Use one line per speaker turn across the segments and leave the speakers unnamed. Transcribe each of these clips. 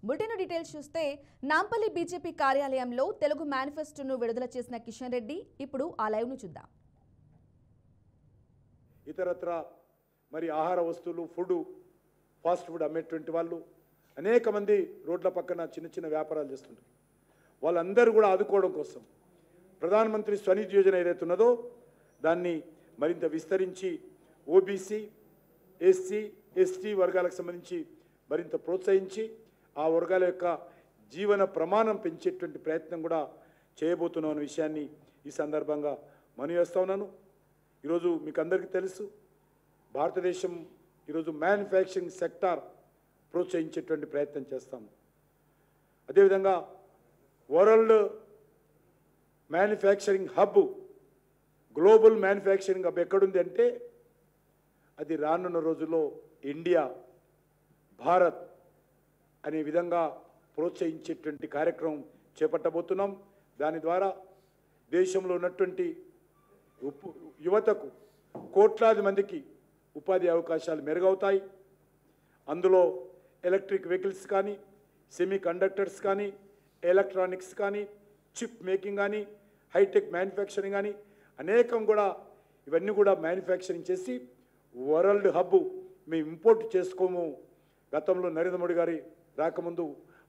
Bulletin details చూస్తే Nampally BJP కార్యాలయంలో తెలుగు మేనిఫెస్టోను విడుదల చేసిన కిషన్ రెడ్డి ఇప్పుడు ఆ లైవ్ ను చూద్దాం.
ఇతరత్ర మరి ఆహార వస్తువులు ఫుడ్ ఫాస్ట్ ఫుడ్ అమ్మేటువంటి వాళ్ళు అనేక మంది రోడ్ల పక్కన చిన్న చిన్న వ్యాపారాలు చేస్తుంటారు. వాళ్ళందరూ కూడా ఆదుకోవడం కోసం ప్రధానమంత్రి స్వనిధి యోజన ఏదైతే ఉన్నదో దాన్ని మరింత విస్తరించి ఓబీసీ ఎస్సీ ఎస్టీ వర్గాలకు సంబంధించి మరింత ప్రోత్సహించి ఆ వర్గాల యొక్క జీవన ప్రమాణం పెంచేటువంటి ప్రయత్నం కూడా చేయబోతున్నాం అనే విషయాన్ని ఈ సందర్భంగా మనవి చేస్తా ఉన్నాను. ఈరోజు మీకు అందరికీ తెలుసు, భారతదేశం ఈరోజు మ్యానుఫ్యాక్చరింగ్ సెక్టార్ ప్రోత్సహించేటువంటి ప్రయత్నం చేస్తాము. అదేవిధంగా world manufacturing hub, global manufacturing hub ఎక్కడుంది అంటే అది రానున్న రోజుల్లో ఇండియా, భారత్ అనే విధంగా ప్రోత్సహించేటువంటి కార్యక్రమం చేపట్టబోతున్నాం. దాని ద్వారా దేశంలో ఉన్నటువంటి యువతకు కోట్లాది మందికి ఉపాధి అవకాశాలు మెరుగవుతాయి. అందులో ఎలక్ట్రిక్ వెహికల్స్ కానీ, సెమీ కండక్టర్స్ కానీ, ఎలక్ట్రానిక్స్ కానీ, చిప్ మేకింగ్ కానీ, హైటెక్ మ్యానుఫ్యాక్చరింగ్ కానీ అనేకం కూడా ఇవన్నీ కూడా మ్యానుఫ్యాక్చరింగ్ చేసి వరల్డ్ హబ్ మేము ఇంపోర్ట్ చేసుకోము. గతంలో నరేంద్ర మోడీ గారి రాకముందు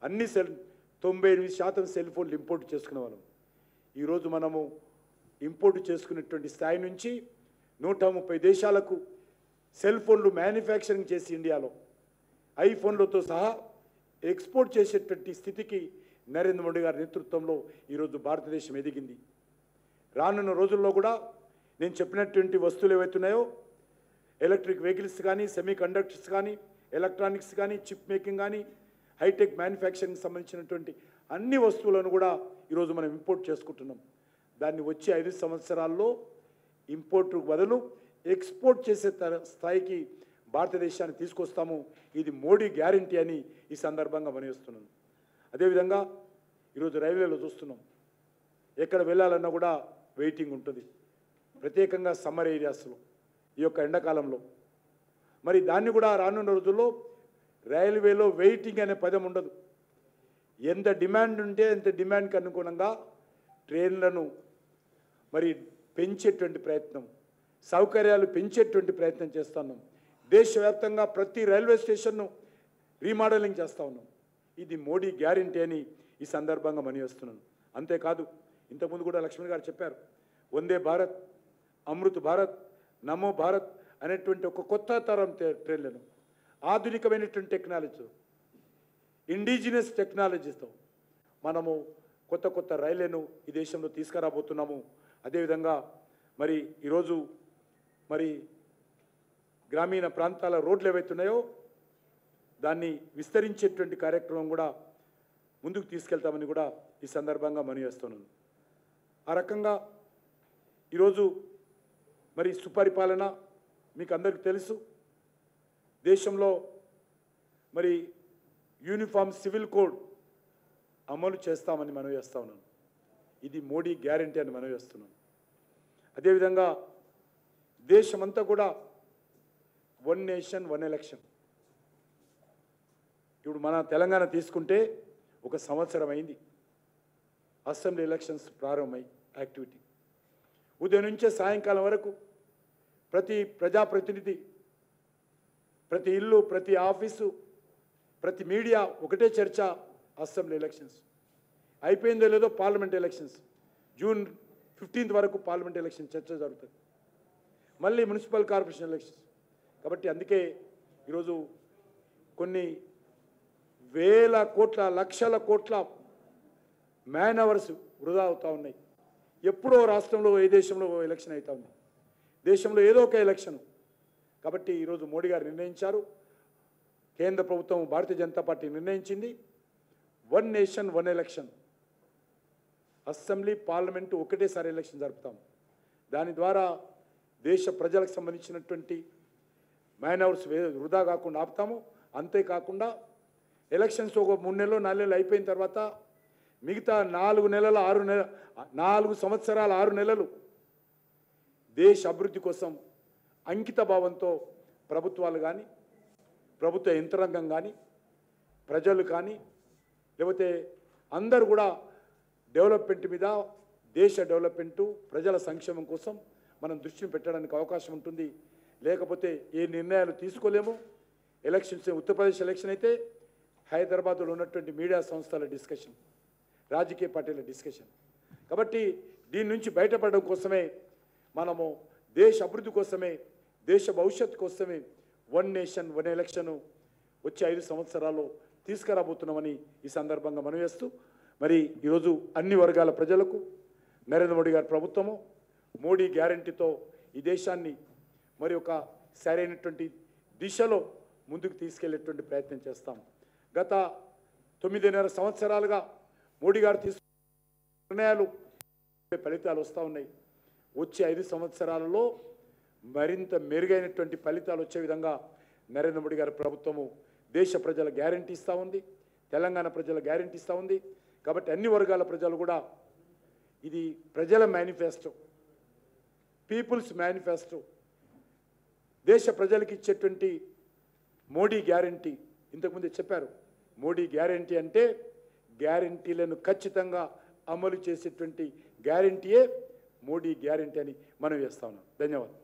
అన్ని 98% సెల్ ఫోన్లు ఇంపోర్ట్ చేసుకునే వాళ్ళం. ఈరోజు మనము ఇంపోర్ట్ చేసుకునేటువంటి స్థాయి నుంచి 130 దేశాలకు సెల్ ఫోన్లు మ్యానుఫ్యాక్చరింగ్ చేసి ఇండియాలో ఐఫోన్లతో సహా ఎక్స్పోర్ట్ చేసేటువంటి స్థితికి నరేంద్ర మోడీ గారి నేతృత్వంలో ఈరోజు భారతదేశం ఎదిగింది. రానున్న రోజుల్లో కూడా నేను చెప్పినటువంటి వస్తువులు ఏవైతున్నాయో ఎలక్ట్రిక్ వెహికల్స్ కానీ, సెమీ కండక్టర్స్ కానీ, ఎలక్ట్రానిక్స్ కానీ, చిప్ మేకింగ్ కానీ, హైటెక్ మ్యానుఫ్యాక్చరింగ్ సంబంధించినటువంటి అన్ని వస్తువులను కూడా ఈరోజు మనం ఇంపోర్ట్ చేసుకుంటున్నాం. దాన్ని వచ్చే 5 సంవత్సరాల్లో ఇంపోర్టు బదులు ఎక్స్పోర్ట్ చేసే స్థాయికి భారతదేశాన్ని తీసుకొస్తాము. ఇది మోడీ గ్యారంటీ అని ఈ సందర్భంగా మనవిస్తున్నాను. అదేవిధంగా ఈరోజు రైల్వేలో చూస్తున్నాం, ఎక్కడ వెళ్ళాలన్నా కూడా వెయిటింగ్ ఉంటుంది, ప్రత్యేకంగా సమ్మర్ ఏరియాస్లో ఈ యొక్క ఎండాకాలంలో. మరి దాన్ని కూడా రానున్న రోజుల్లో రైల్వేలో వెయిటింగ్ అనే పదం ఉండదు. ఎంత డిమాండ్ ఉంటే ఎంత డిమాండ్కి అనుగుణంగా ట్రైన్లను మరి పెంచేటువంటి ప్రయత్నం, సౌకర్యాలు పెంచేటువంటి ప్రయత్నం చేస్తున్నాం. దేశవ్యాప్తంగా ప్రతి రైల్వే స్టేషన్ను రీమోడలింగ్ చేస్తూ ఉన్నాం. ఇది మోడీ గ్యారంటీ అని ఈ సందర్భంగా మనవిస్తున్నాను. అంతేకాదు, ఇంతకుముందు కూడా లక్ష్మణ్ గారు చెప్పారు, వందే భారత్, అమృత్ భారత్, నమో భారత్ అనేటువంటి ఒక కొత్త తరం ట్రైన్లను ఆధునికమైనటువంటి టెక్నాలజీతో, ఇండిజినస్ టెక్నాలజీతో మనము కొత్త కొత్త రైళ్లను ఈ దేశంలో తీసుకురాబోతున్నాము. అదేవిధంగా మరి ఈరోజు మరి గ్రామీణ ప్రాంతాల రోడ్లు ఏవైతున్నాయో దాన్ని విస్తరించేటువంటి కార్యక్రమం కూడా ముందుకు తీసుకెళ్తామని కూడా ఈ సందర్భంగా మనవిస్తున్నాను. ఆ రకంగా ఈరోజు మరి సుపరిపాలన మీకు అందరికీ తెలుసు, దేశంలో మరి యూనిఫామ్ సివిల్ కోడ్ అమలు చేస్తామని మనవి చేస్తా ఉన్నాను. ఇది మోడీ గ్యారంటీ అని మనవి చేస్తున్నాను. అదేవిధంగా దేశమంతా కూడా 1 నేషన్ 1 ఎలక్షన్. ఇప్పుడు మన తెలంగాణ తీసుకుంటే 1 సంవత్సరం అయింది అసెంబ్లీ ఎలక్షన్స్ ప్రారంభమై యాక్టివిటీ. ఉదయం నుంచే సాయంకాలం వరకు ప్రతి ప్రజాప్రతినిధి, ప్రతి ఇల్లు, ప్రతి ఆఫీసు, ప్రతి మీడియా ఒకటే చర్చ, అసెంబ్లీ ఎలక్షన్స్ అయిపోయిందో లేదో పార్లమెంట్ ఎలక్షన్స్. జూన్ 15 వరకు పార్లమెంట్ ఎలక్షన్ చర్చ జరుగుతుంది, మళ్ళీ మున్సిపల్ కార్పొరేషన్ ఎలక్షన్స్. కాబట్టి అందుకే ఈరోజు కొన్ని వేల కోట్ల, లక్షల కోట్ల మ్యాన్ అవర్స్ వృధా అవుతూ ఉన్నాయి. ఎప్పుడో రాష్ట్రంలో, ఏ దేశంలో ఎలక్షన్ అవుతూ ఉంది, దేశంలో ఏదో ఒక ఎలక్షన్. కాబట్టి ఈరోజు మోడీ గారు నిర్ణయించారు, కేంద్ర ప్రభుత్వం, భారతీయ జనతా పార్టీ నిర్ణయించింది, 1 నేషన్ 1 ఎలక్షన్. అసెంబ్లీ, పార్లమెంటు ఒకటేసారి ఎలక్షన్ జరుపుతాం. దాని ద్వారా దేశ ప్రజలకు సంబంధించినటువంటి మ్యాన్ అవర్స్ వృధా కాకుండా ఆపుతాము. అంతేకాకుండా ఎలక్షన్స్ ఒక 3 నెలలు 4 నెలలు అయిపోయిన తర్వాత మిగతా 4 సంవత్సరాల 6 నెలలు దేశ అభివృద్ధి కోసం అంకిత భావంతో ప్రభుత్వాలు కానీ, ప్రభుత్వ యంత్రాంగం కానీ, ప్రజలు కానీ, లేకపోతే అందరూ కూడా డెవలప్మెంట్ మీద, దేశ డెవలప్మెంటు, ప్రజల సంక్షేమం కోసం మనం దృష్టిని పెట్టడానికి అవకాశం ఉంటుంది. లేకపోతే ఏ నిర్ణయాలు తీసుకోలేము. ఎలక్షన్స్, ఉత్తరప్రదేశ్ ఎలక్షన్ అయితే హైదరాబాద్లో ఉన్నటువంటి మీడియా సంస్థల డిస్కషన్, రాజకీయ పార్టీల డిస్కషన్. కాబట్టి దీని నుంచి బయటపడడం కోసమే మనము దేశ అభివృద్ధి కోసమే, దేశ భవిష్యత్తు కోసమే వన్ నేషన్ వన్ ఎలక్షన్ వచ్చే 5 సంవత్సరాల్లో తీసుకురాబోతున్నామని ఈ సందర్భంగా మనవేస్తూ, మరి ఈరోజు అన్ని వర్గాల ప్రజలకు నరేంద్ర మోడీ గారి ప్రభుత్వము మోడీ గ్యారంటీతో ఈ దేశాన్ని మరి ఒక సరైనటువంటి దిశలో ముందుకు తీసుకెళ్లేటువంటి ప్రయత్నం చేస్తాం. గత 9.5 సంవత్సరాలుగా మోడీ గారు తీసుకున్న నిర్ణయాలు ఫలితాలు వస్తూ ఉన్నాయి. వచ్చే 5 సంవత్సరాలలో మరింత మెరుగైనటువంటి ఫలితాలు వచ్చే విధంగా నరేంద్ర మోడీ గారి ప్రభుత్వము దేశ ప్రజల గ్యారంటీ ఇస్తూ ఉంది, తెలంగాణ ప్రజల గ్యారంటీ ఇస్తూ ఉంది. కాబట్టి అన్ని వర్గాల ప్రజలు కూడా ఇది ప్రజల మేనిఫెస్టో, పీపుల్స్ మేనిఫెస్టో, దేశ ప్రజలకు ఇచ్చేటువంటి మోడీ గ్యారంటీ. ఇంతకుముందే చెప్పారు, మోడీ గ్యారంటీ అంటే గ్యారంటీలను ఖచ్చితంగా అమలు చేసేటువంటి గ్యారంటీయే మోడీ గ్యారంటీ అని మనం వేస్తా ఉన్నాం. ధన్యవాదాలు.